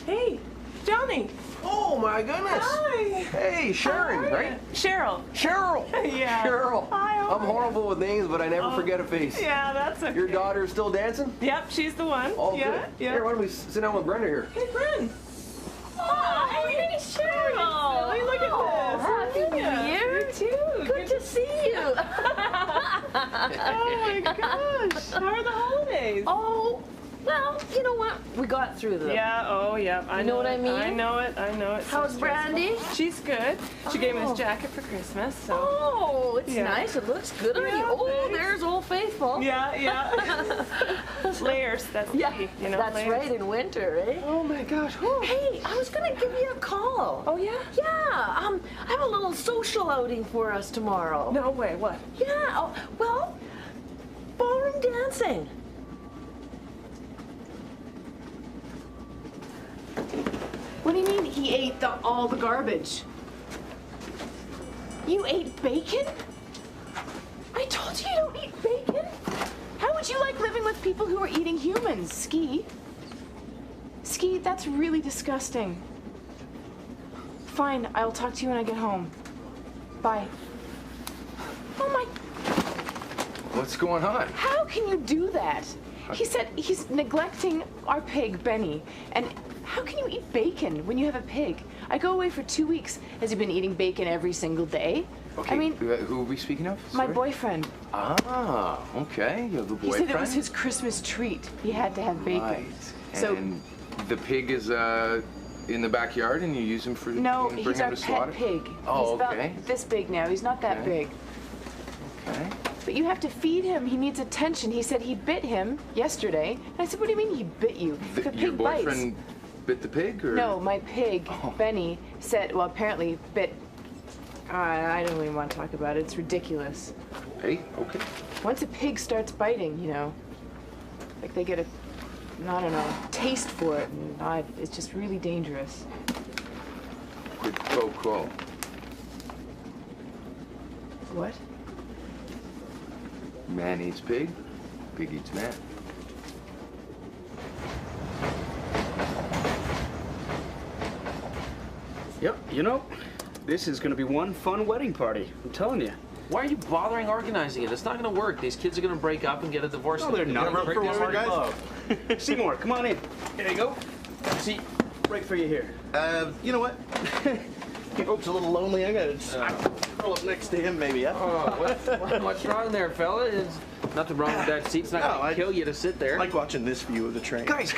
Hey, Johnny. Oh my goodness. Hi. Hey, Sharon, right? Cheryl. Cheryl. Yeah. Cheryl. Hi, I'm horrible with names, but I never forget a face. Yeah, that's okay. Your daughter's still dancing? Yep, she's the one. Oh, yeah, good. yeah. Here, why don't we sit down with Brenda here? Hey, Bryn. Hi, hey, Cheryl. Hey, look at this. Happy New Year. You too. Good to see you. Oh my gosh. How are the holidays? Oh, well, you know what? We got through them. Yeah, oh yeah. I know what I mean? I know it. How's Brandy? She's good. She gave me this jacket for Christmas, so. Oh, it's Yeah. nice. It looks good on Yeah, you. Oh, thanks. there's Old Faithful. Yeah, yeah. Layers, that's Yeah, key, you know, that's layers. right, in winter, eh? Oh my gosh. Whew. Hey, I was gonna give you a call. Oh yeah? Yeah, I have a little social outing for us tomorrow. No way, what? Yeah, oh, well, ballroom dancing. What do you mean he ate all the garbage? You ate bacon? I told you you don't eat bacon. How would you like living with people who are eating humans, Ski? Ski, that's really disgusting. Fine, I'll talk to you when I get home. Bye. Oh my, What's going on? how can you do that? He said he's neglecting our pig, Benny. And how can you eat bacon when you have a pig? I go away for 2 weeks. Has he been eating bacon every single day? Okay, I mean, who are we speaking of? my Sorry? boyfriend. Ah, okay. You have a He boyfriend? said it was his Christmas treat. He had to have bacon. Right. So- And the pig is in the backyard and you use him for No, bring he's him our to slaughter? pet pig. Oh, He's okay. about this big now. He's not that Okay. big. Okay. But you have to feed him. He needs attention. He said he bit him yesterday. And I said, what do you mean he bit you? The Your pig bites. boyfriend bit the pig, or? No, my pig, Oh. Benny, said, well, apparently bit. I don't even want to talk about it. It's ridiculous. Hey, okay. Once a pig starts biting, you know, like they get a, I don't know, taste for it. And it's just really dangerous. Quid pro quo. What? Man eats pig, pig eats man. Yep, you know, this is gonna be one fun wedding party. I'm telling you. Why are you bothering organizing it? It's not going to work. These kids are going to break up and get a divorce. No, they're not. They're For gonna one, break guys. up. Seymour, come on in. Here you go. Have a seat. Right for you here. You know what? Hope's a little lonely. I gotta just curl up next to him, maybe. Huh? Oh, what's wrong there, fella? It's nothing wrong with that seat. It's not going to kill you to sit there. I like watching this view of the train. Guys,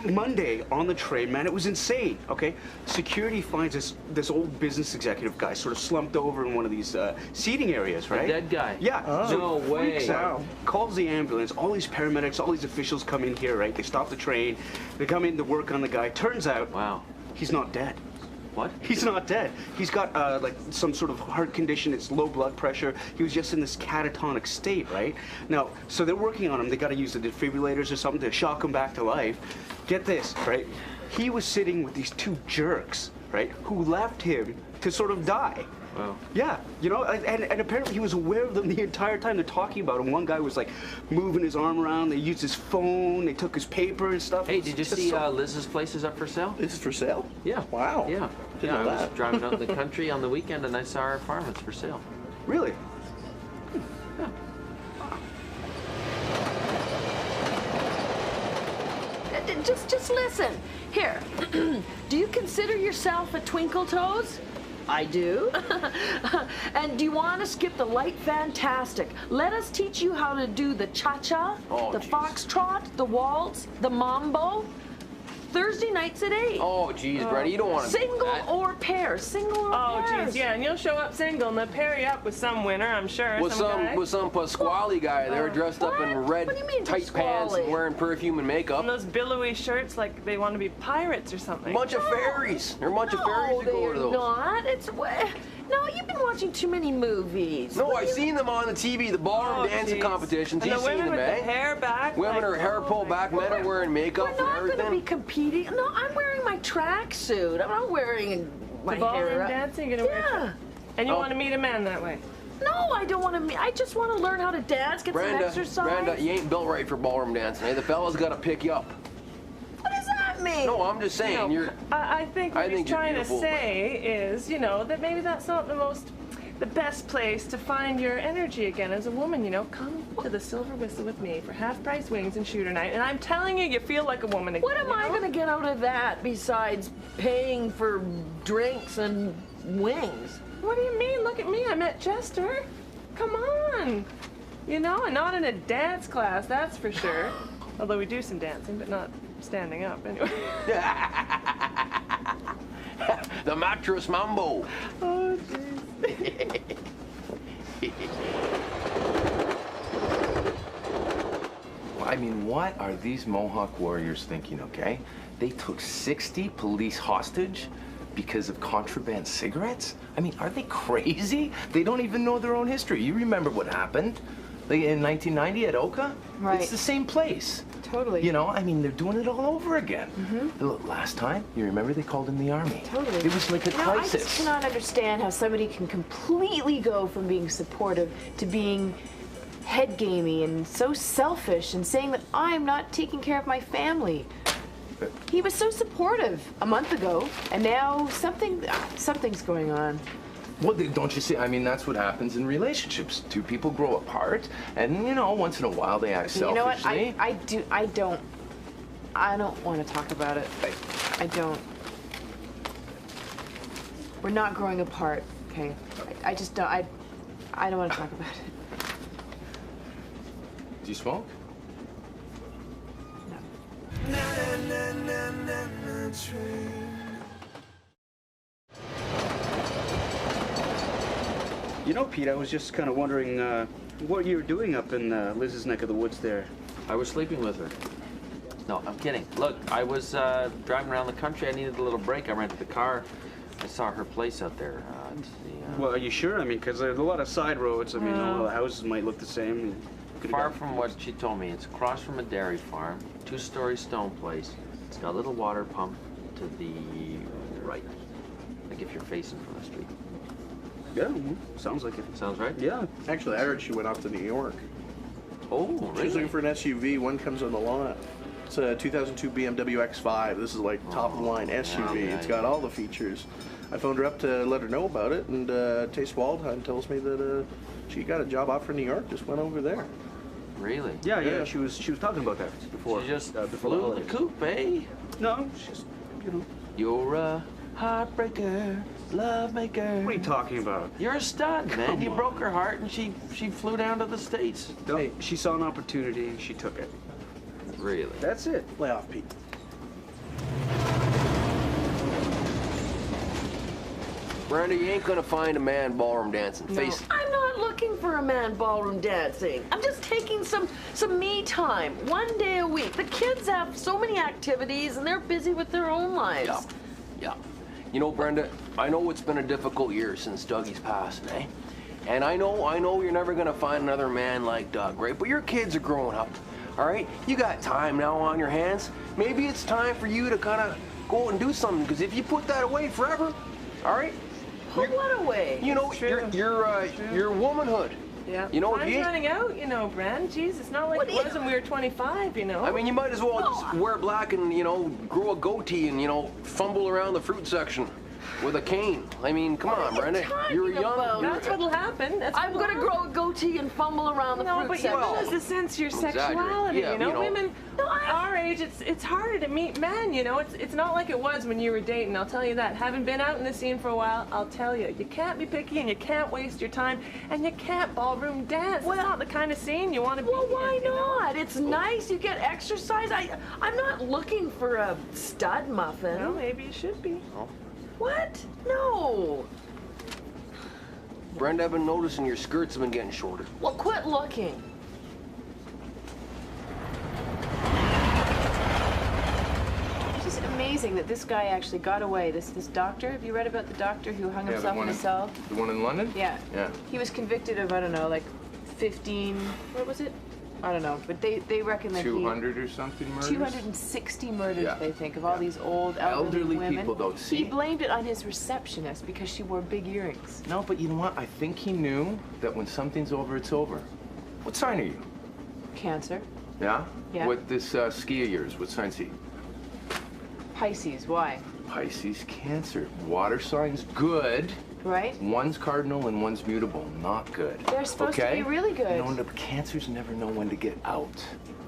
Monday on the train, man, it was insane, okay? Security finds this old business executive guy sort of slumped over in one of these seating areas, right? The dead guy? Yeah. No way. Freaks out, calls the ambulance, all these paramedics, all these officials come in here, right? They stop the train, they come in to work on the guy. Turns out, Wow. he's not dead. What? He's not dead. He's got like some sort of heart condition. It's low blood pressure. He was just in this catatonic state, right? Now, so they're working on him. They got to use the defibrillators or something to shock him back to life. Get this, right? He was sitting with these two jerks, right, who left him to sort of die. Wow. Yeah, you know, and apparently he was aware of them the entire time. They're talking about him. One guy was like moving his arm around. They used his phone. They took his paper and stuff. Hey, did you see Liz's place is up for sale? This is for sale? Yeah. Wow. Yeah. Didn't Yeah, know I was that. driving out in the country on the weekend and I saw our farm. It's for sale. Really? Just listen. Here, do you consider yourself a Twinkle Toes? I do. And do you want to skip the light fantastic? Let us teach you how to do the cha-cha, the foxtrot, the waltz, the mambo. Thursday nights at 8. Oh, geez, Brenda, you don't want to. Single or pair. Single or Oh, pairs. geez, yeah, and you'll show up single and they'll pair you up with some winner, I'm sure. With some Pasquale guy there dressed up in red What do you mean, tight pants and Pasquale? wearing perfume and makeup. And those billowy shirts like they want to be pirates or something. A bunch of fairies. There are a bunch of fairies No, that go they're to those. not. No, you've been watching too many movies. No, I've seen them on the TV, the ballroom dancing geez. competitions. And You've the seen women them, with eh? the hair back. Women like, are hair pulled back, men are wearing makeup We're and not going to be everything. competing. No, I'm wearing my tracksuit. I'm not wearing my The ballroom hair up. dancing, you're gonna wear Yeah. and you want to meet a man that way. No, I don't want to. I just want to learn how to dance, get some exercise. Brenda, you ain't built right for ballroom dancing. Eh? The fella's got to pick you up. What does that mean? No, I'm just saying. No, I think what he's you're trying to beautiful, say is, you know, that maybe that's not the best place to find your energy again as a woman, you know. Come to the Silver Whistle with me for half-price wings and shooter night, and I'm telling you, you feel like a woman again. What am I going to get out of that besides paying for drinks and wings? What do you mean? Look at me. I met Chester. Come on. You know, and not in a dance class, that's for sure. Although we do some dancing, but not standing up anyway. The mattress mambo. Oh, jeez. I mean, what are these Mohawk warriors thinking, okay? They took 60 police hostage because of contraband cigarettes? I mean, are they crazy? They don't even know their own history. You remember what happened like in 1990 at Oka? Right. It's the same place. Totally. You know, I mean, they're doing it all over again. Look, last time, you remember they called in the army. Totally. It was like a You know, I crisis. just cannot understand how somebody can completely go from being supportive to being head gamey and so selfish and saying that I'm not taking care of my family. He was so supportive a month ago, and now something's going on. Well, don't you see? I mean, that's what happens in relationships. Two people grow apart, and you know, once in a while they act You know what? selfishly. I don't want to talk about it. I don't. We're not growing apart, okay? I just don't. I don't want to talk about it. Do you smoke? You know, Pete, I was just kind of wondering what you were doing up in Liz's neck of the woods there. I was sleeping with her. No, I'm kidding. Look, I was driving around the country. I needed a little break. I rented the car. I saw her place out there. Well, are you sure? I mean, because there's a lot of side roads. I mean, all the houses might look the same. Far from what she told me. It's across from a dairy farm, 2-story stone place. It's got a little water pump to the right, like if you're facing from the street. Yeah, sounds like it. Sounds right? Yeah. Actually, I heard she went off to New York. Oh, She was really? looking for an SUV. One comes on the lot. It's a 2002 BMW X5. This is like top of the line SUV. yeah, It's got yeah. all the features. I phoned her up to let her know about it, and Taste Waldheim tells me that she got a job offer in New York. Just went over there. Really? Yeah, Yeah. she was talking about that before. She just before flew the holidays. coop, eh? No, she's, you know. You're a heartbreaker, love maker. What are you talking about? You're a stud, man. Come You on. broke her heart, and she flew down to the States. Hey, she saw an opportunity and she took it. Really? That's it. Lay off, Pete. Brenda, you ain't gonna find a man ballroom dancing. Face it. I'm not looking for a man ballroom dancing. I'm just taking some me time, 1 day a week. The kids have so many activities and they're busy with their own lives. Yeah, yeah. You know, Brenda, I know it's been a difficult year since Dougie's passed, eh? And I know you're never gonna find another man like Doug, right? But your kids are growing up, all right? You got time now on your hands. Maybe it's time for you to kind of go out and do something, because if you put that away forever, all right? Put what away? You know, True. your womanhood. Yeah. You know, Time's you- running out, you know, Brand. Jeez, it's not like What it do you- was when we were 25, you know. I mean, you might as well just wear black and, you know, grow a goatee and, you know, fumble around the fruit section. with a cane. I mean, come on, Brenda. You're young. That's what'll happen. That's I'm what'll gonna grow a goatee and fumble around the No, fruit but you section. lose the sense of your Exaggerate. sexuality, Yeah, you know? you know. Women our age, it's harder to meet men, you know? It's not like it was when you were dating, I'll tell you that. Having been out in the scene for a while, I'll tell you, you can't be picky and you can't waste your time and you can't ballroom dance. It's not the kind of scene you want to be Well, why in, you know? not? It's nice. You get exercise. I'm not looking for a stud muffin. Well, maybe you should be. What? No. Brenda, I've been noticing your skirts have been getting shorter. Well, quit looking. It's just amazing that this guy actually got away. This doctor. Have you read about the doctor who hung himself in a cell? The one in London? Yeah. Yeah. He was convicted of, I don't know, like 15. What was it? I don't know, but they reckon that 200 or something murders? 260 murders, Yeah. they think, of all these old elderly women. people, though, see? He blamed it on his receptionist because she wore big earrings. No, but you know what? I think he knew that when something's over, it's over. What sign are you? Cancer. Yeah? Yeah. What this ski of yours, what sign's he? Pisces. Why? Pisces, Cancer. Water signs, good. Right? One's cardinal and one's mutable, not good. They're supposed to be really good. No, the Cancers never know when to get out.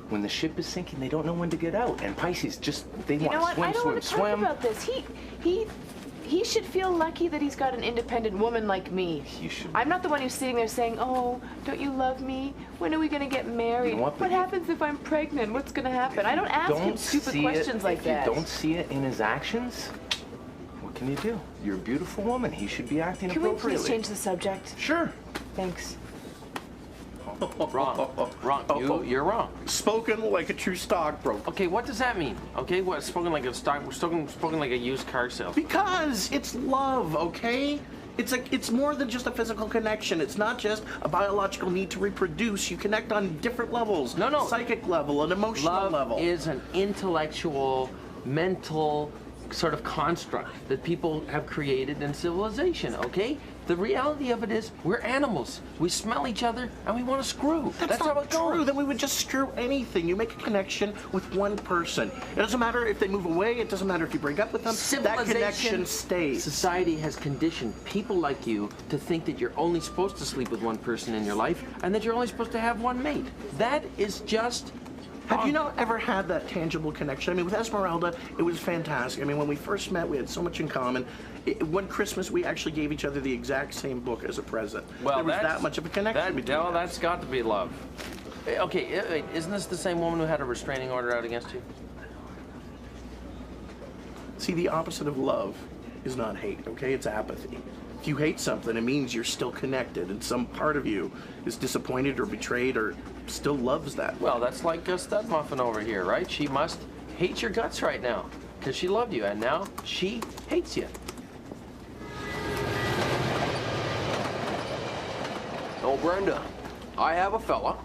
When the ship is sinking, they don't know when to get out. And Pisces just, they You know want what? swim, I don't swim, want to talk swim. about this. He should feel lucky that he's got an independent woman like me. You should. I'm not the one who's sitting there saying, "Oh, don't you love me? When are we going to get married? You know what, happens if I'm pregnant? What's going to happen?" I don't ask him stupid questions like that. If you don't see it in his actions, what can you do? You're a beautiful woman. He should be acting Can we appropriately. please change the subject? Sure. Thanks. Wrong. You're wrong. Spoken like a true stockbroker. Okay, what does that mean? Okay, what? Spoken like a spoken like a used car salesman. Because it's love, okay? It's more than just a physical connection. It's not just a biological need to reproduce. You connect on different levels. No. Psychic level, an emotional Love level. is an intellectual, mental sort of construct that people have created in civilization, okay? The reality of it is we're animals. We smell each other and we want to screw. That's how not it goes. true. Then we would just screw anything. You make a connection with one person. It doesn't matter if they move away. It doesn't matter if you break up with them. That connection stays. Society has conditioned people like you to think that you're only supposed to sleep with one person in your life and that you're only supposed to have one mate. That is just... Have you not ever had that tangible connection? I mean, with Esmeralda, it was fantastic. I mean, when we first met, we had so much in common. One Christmas, we actually gave each other the exact same book as a present. Well, there was that much of a connection between us. that's got to be love. Okay, isn't this the same woman who had a restraining order out against you? See, the opposite of love is not hate, okay? It's apathy. If you hate something, it means you're still connected, and some part of you is disappointed or betrayed or still loves that. Well, that's like a stud muffin over here, right? She must hate your guts right now because she loved you, and now she hates you. Oh, Brenda, I have a fella,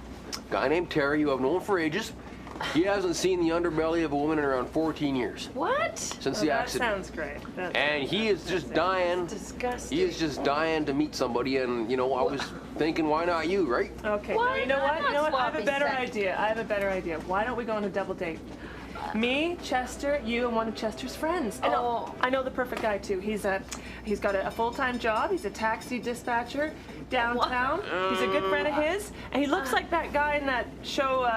guy named Terry, you have known for ages. He hasn't seen the underbelly of a woman in around 14 years. What? Since the That accident. sounds great. And he is just dying. Disgusting. He is just dying to meet somebody, and you know, I was thinking, why not you, right? Okay, What? now you know what? I'm You know not what? I have a sloppy better sex. idea. I have a better idea. Why don't we go on a double date? Me, Chester, you, and one of Chester's friends. And Oh. I know the perfect guy too. He's got a full-time job. He's a taxi dispatcher downtown. He's a good friend of his, and he looks like that guy in that show.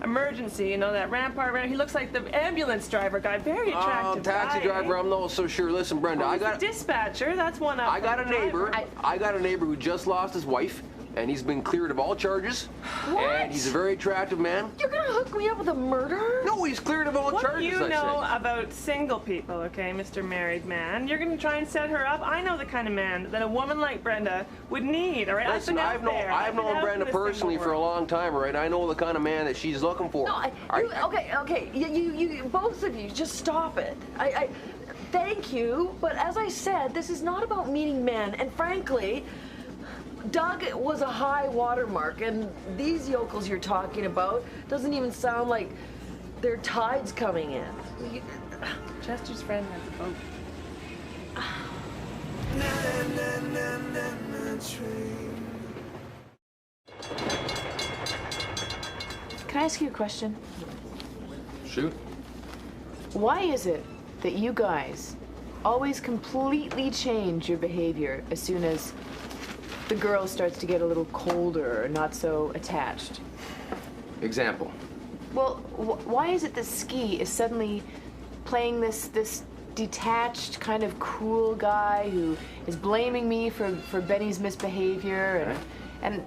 Emergency, you know, that Rampart. He looks like the ambulance driver guy. Very attractive. Taxi guy, driver, eh? I'm not so sure. Listen, Brenda, Oh, I he's got a dispatcher. That's one up. I got a from the neighbor. driver. I got a neighbor who just lost his wife, and he's been cleared of all charges. What? And he's a very attractive man. You're gonna hook me up with a murderer? No, he's cleared of all What do charges. you I know said. about single people, okay, Mr. Married Man? You're gonna try and set her up? I know the kind of man that a woman like Brenda would need, all right? Listen, I've known Brenda personally for a long time, all right? I know the kind of man that she's looking for. No, okay. You both of you, just stop it. I thank you, but as I said, this is not about meeting men, and frankly, Doug was a high watermark, and these yokels you're talking about doesn't even sound like their tide's coming in. Chester's friend has a boat. Can I ask you a question? Shoot. Why is it that you guys always completely change your behavior as soon as the girl starts to get a little colder or not so attached. Example. Well, why is it that Ski is suddenly playing this detached, kind of cruel guy who is blaming me for Benny's misbehavior and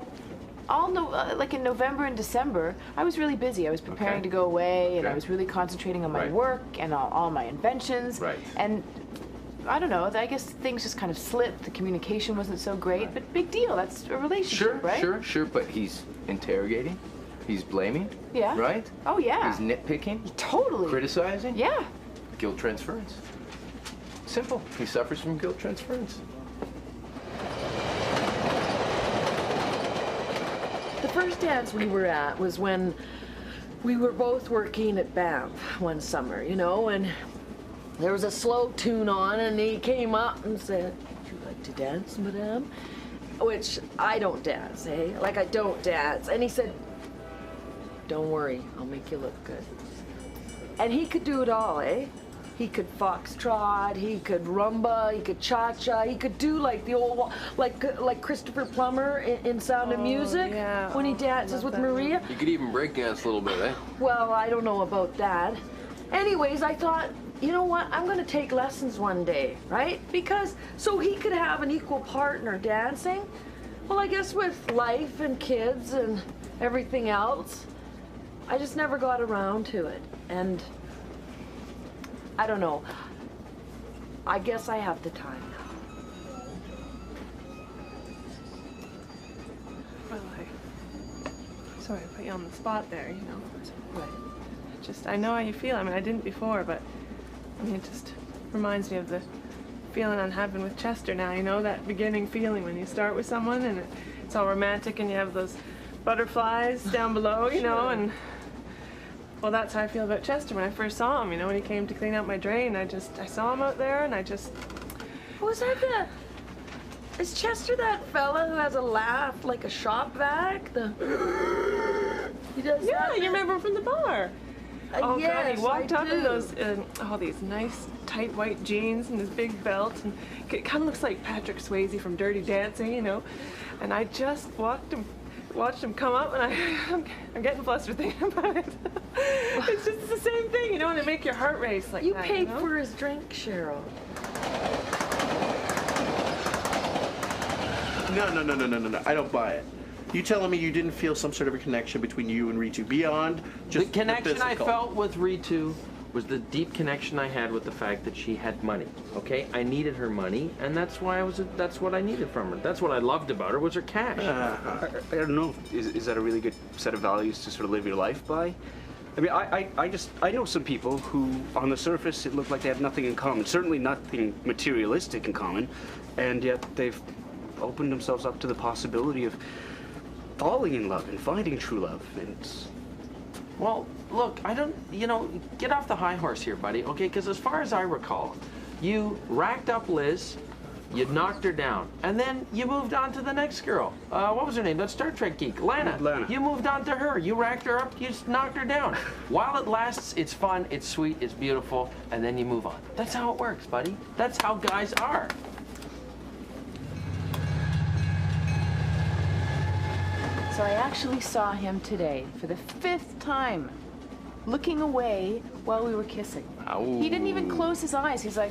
all like in November and December, I was really busy. I was preparing to go away, and I was really concentrating on my work and all my inventions. Right. And I don't know, I guess things just kind of slipped. The communication wasn't so great, but big deal. That's a relationship, right? Sure, but he's interrogating, he's blaming, Yeah. right? Oh, yeah. He's nitpicking, Totally. criticizing. Yeah. Guilt transference. Simple. He suffers from guilt transference. The first dance we were at was when we were both working at Banff one summer, you know, and there was a slow tune on, and he came up and said, "Would you like to dance, madame?" Which I don't dance, eh? Like, I don't dance. And he said, "Don't worry, I'll make you look good." And he could do it all, eh? He could foxtrot, he could rumba, he could cha-cha, he could do like the old, like Christopher Plummer in Sound of Music, yeah. when he Oh, I dances love with that Maria. You could even break dance a little bit, eh? Well, I don't know about that. Anyways, I thought, you know what, I'm gonna take lessons one day, right? Because, so he could have an equal partner dancing. Well, I guess with life and kids and everything else, I just never got around to it. And I don't know. I guess I have the time now. Well, sorry I put you on the spot there, you know. I know how you feel. I mean, I didn't before, but I mean, it just reminds me of the feeling I'm having with Chester now, you know, that beginning feeling when you start with someone and it's all romantic and you have those butterflies down below, you know, and well, that's how I feel about Chester when I first saw him, you know, when he came to clean out my drain. I saw him out there and I just... Was that is Chester that fella who has a laugh like a shop vac? He does Yeah, that? you remember him from the bar. Oh, God, yes, he walked I up in do. those, these nice tight white jeans and his big belt, and it kind of looks like Patrick Swayze from Dirty Dancing, you know. And I just watched him come up, and I'm getting flustered thinking about it. It's just the same thing, you know, and it make your heart race like You that. paid you know? for his drink, Cheryl. No. I don't buy it. You telling me you didn't feel some sort of a connection between you and Ritu beyond just the connection I physical? felt with Ritu was the deep connection I had with the fact that she had money. Okay, I needed her money, and that's why that's what I needed from her. That's what I loved about her was her cash. I don't know. Is that a really good set of values to sort of live your life by? I mean, I know some people who, on the surface, it looked like they had nothing in common. Certainly nothing materialistic in common, and yet they've opened themselves up to the possibility of falling in love and finding true love. And Well, look, I don't, get off the high horse here, buddy, okay? Because as far as I recall, you racked up Liz, you knocked her down, and then you moved on to the next girl. What was her name? That Star Trek geek, Lana. You moved on to her. You racked her up, you just knocked her down. While it lasts, it's fun, it's sweet, it's beautiful, and then you move on. That's how it works, buddy. That's how guys are. So I actually saw him today for the 5th time, looking away while we were kissing. Ow. He didn't even close his eyes. He's like,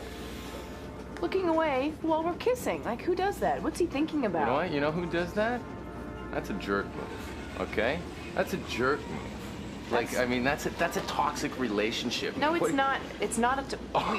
looking away while we're kissing. Like, who does that? What's he thinking about? You know what? You know who does that? That's a jerk move, okay? That's a jerk move. Like, I mean, that's a toxic relationship. No, it's not. It's not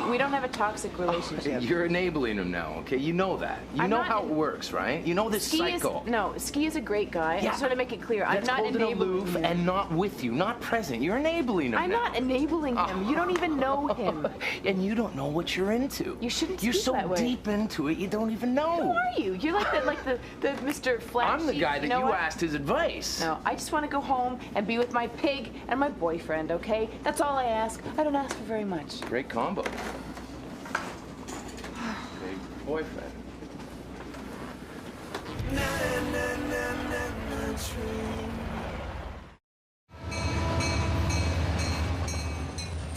we don't have a toxic relationship. You're enabling him now, okay? You know that. You I'm know not how it works, right? You know this cycle. Ski is a great guy. I just want to make it clear. I'm That's not holding enabling aloof him. and not with you, not present. You're enabling him I'm now. not enabling him. You don't even know him. And you don't know what you're into. You shouldn't You're speak so that way. deep into it, you don't even know. Who are you? You're like the Mr. Flat I'm the Sheep. guy that know you what? asked his advice. No, I just want to go home and be with my pig and my boyfriend, okay? That's all I ask. I don't ask for very much. Great combo. Big boyfriend.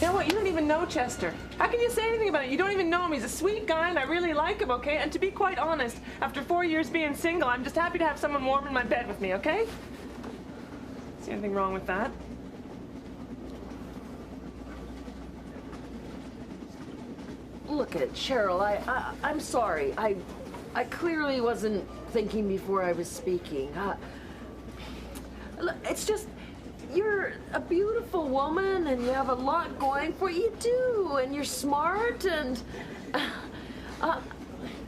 You know what? You don't even know Chester. How can you say anything about it? You don't even know him. He's a sweet guy, and I really like him, okay? And to be quite honest, after 4 years being single, I'm just happy to have someone warm in my bed with me, okay? See anything wrong with that? Look at Cheryl. I'm sorry. I clearly wasn't thinking before I was speaking. Look, it's just you're a beautiful woman and you have a lot going for you. You do, and you're smart, and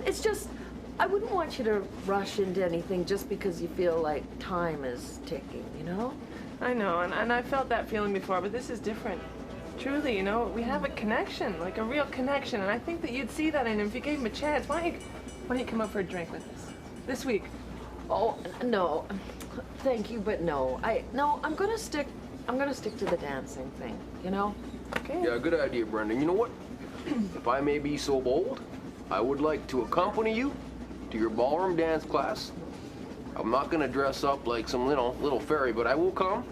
it's just I wouldn't want you to rush into anything just because you feel like time is ticking. You know? I know, and I felt that feeling before, but this is different. Truly, you know, we have a connection, like a real connection, and I think that you'd see that in him if you gave him a chance. Why don't you come up for a drink with us this week? Oh no, thank you, but no. I'm gonna stick to the dancing thing. You know? Okay. Yeah, good idea, Brendan. You know what? If I may be so bold, I would like to accompany you to your ballroom dance class. I'm not gonna dress up like some little fairy, but I will come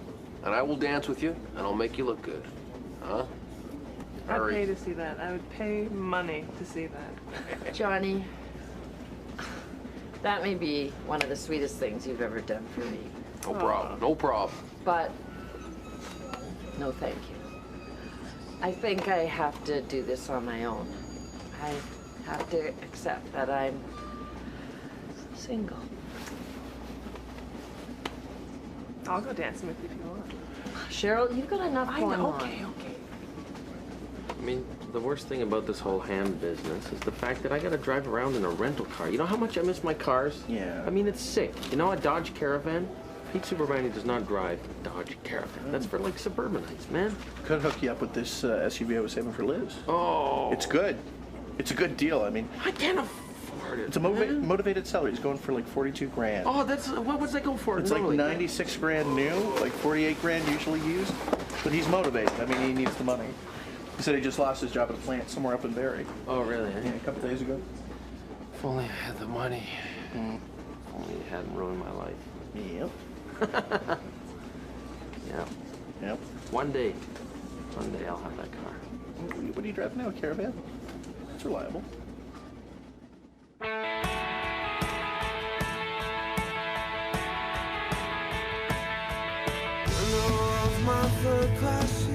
and I will dance with you and I'll make you look good. Huh? I'd pay to see that. I would pay money to see that. Johnny, that may be one of the sweetest things you've ever done for me. No problem. No problem. But no, thank you. I think I have to do this on my own. I have to accept that I'm single. I'll go dancing with you if you want. Cheryl, you've got enough going on. Okay. I mean, the worst thing about this whole ham business is the fact that I gotta drive around in a rental car. You know how much I miss my cars? Yeah. I mean, it's sick. You know, a Dodge Caravan? Pete Superman does not drive a Dodge Caravan. That's for, like, suburbanites, man. Could hook you up with this SUV I was saving for Liz. Oh. It's good. It's a good deal. I mean, I can't afford it. it's a motivated seller. He's going for like 42 grand. Oh, that's what's that go for? It's like 96 grand new, like 48 grand usually used. But he's motivated. I mean, he needs the money. He said he just lost his job at a plant somewhere up in Barrie. Oh, really? Yeah, a couple days ago. If only I had the money. If only it hadn't ruined my life. Yep. Yeah. Yep. One day I'll have that car. What are you driving now? A Caravan? It's reliable. Window of my third class